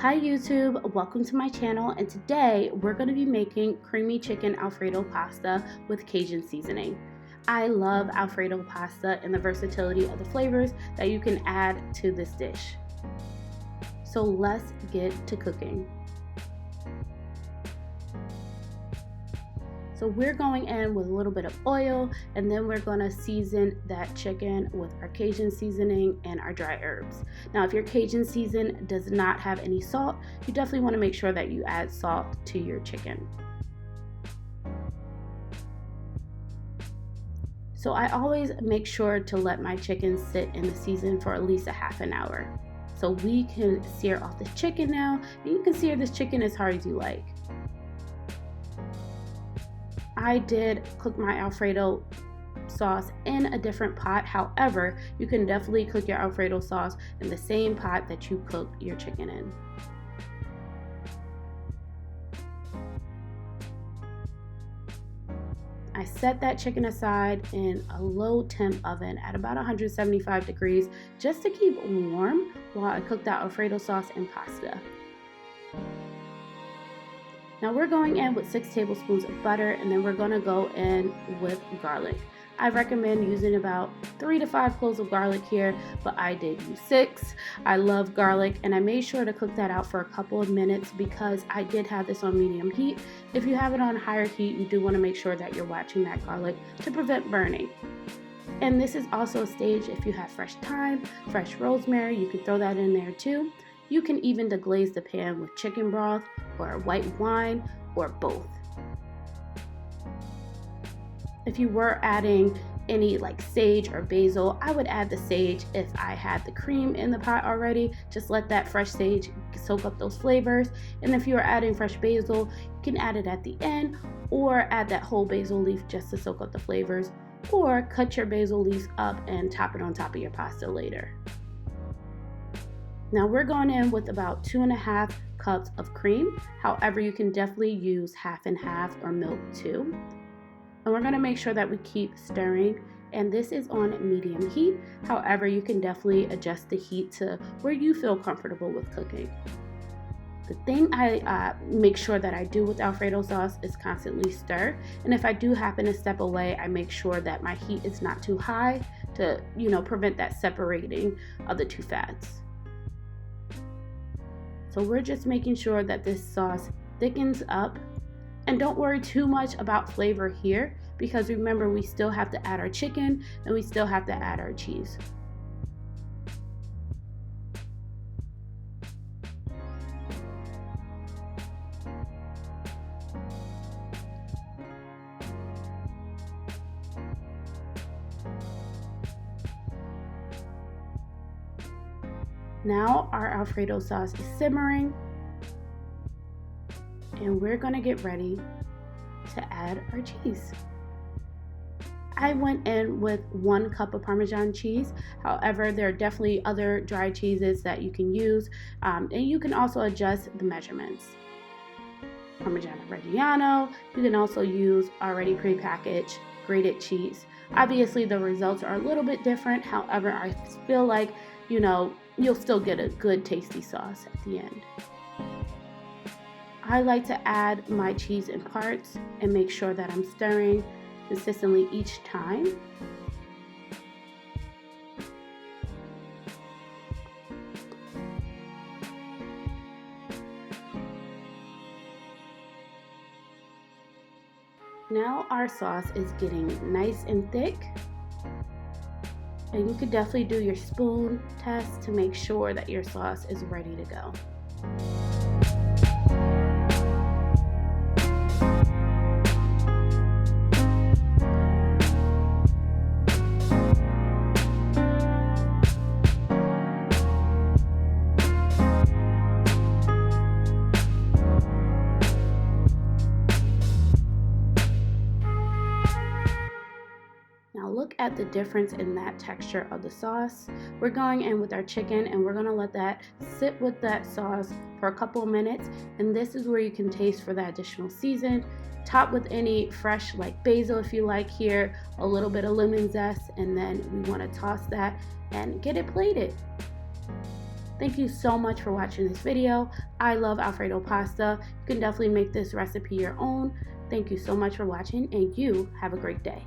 Hi YouTube, welcome to my channel, and today we're going to be making creamy chicken Alfredo pasta with Cajun seasoning. I love Alfredo pasta and the versatility of the flavors that you can add to this dish. So let's get to cooking. So we're going in with a little bit of oil, and then we're going to season that chicken with our Cajun seasoning and our dry herbs. Now, if your Cajun season does not have any salt, you definitely want to make sure that you add salt to your chicken. So I always make sure to let my chicken sit in the season for at least a half an hour. So we can sear off the chicken now, and you can sear this chicken as hard as you like. I did cook my Alfredo sauce in a different pot. However, you can definitely cook your Alfredo sauce in the same pot that you cook your chicken in. I set that chicken aside in a low temp oven at about 175 degrees just to keep warm while I cook that Alfredo sauce and pasta. Now we're going in with 6 tablespoons of butter, and then we're going to go in with garlic. I recommend using about 3 to 5 cloves of garlic here, but I did use 6. I love garlic, and I made sure to cook that out for a couple of minutes because I did have this on medium heat. If you have it on higher heat, you do want to make sure that you're watching that garlic to prevent burning. And this is also a stage if you have fresh thyme, fresh rosemary, you can throw that in there too. You can even deglaze the pan with chicken broth or white wine or both. If you were adding any like sage or basil, I would add the sage if I had the cream in the pot already. Just let that fresh sage soak up those flavors. And if you are adding fresh basil, you can add it at the end or add that whole basil leaf just to soak up the flavors, or cut your basil leaves up and top it on top of your pasta later. Now we're going in with about 2.5 cups of cream. However, you can definitely use half and half or milk too. And we're going to make sure that we keep stirring, and this is on medium heat. However, you can definitely adjust the heat to where you feel comfortable with cooking. The thing I make sure that I do with Alfredo sauce is constantly stir, and if I do happen to step away, I make sure that my heat is not too high to, prevent that separating of the two fats. So we're just making sure that this sauce thickens up, and don't worry too much about flavor here because remember, we still have to add our chicken and we still have to add our cheese. Now our Alfredo sauce is simmering, and we're going to get ready to add our cheese. I went in with 1 cup of Parmesan cheese. However, there are definitely other dry cheeses that you can use, and you can also adjust the measurements. Parmigiano Reggiano. You can also use already prepackaged grated cheese. Obviously, the results are a little bit different. However, I feel like, you'll still get a good tasty sauce at the end. I like to add my cheese in parts and make sure that I'm stirring consistently each time. Now our sauce is getting nice and thick. And you could definitely do your spoon test to make sure that your sauce is ready to go. Look at the difference in that texture of the sauce. We're going in with our chicken, and we're going to let that sit with that sauce for a couple of minutes, and this is where you can taste for that additional season. Top with any fresh like basil if you like here, a little bit of lemon zest, and then we want to toss that and get it plated. Thank you so much for watching this video. I love Alfredo pasta. You can definitely make this recipe your own. Thank you so much for watching, and you have a great day.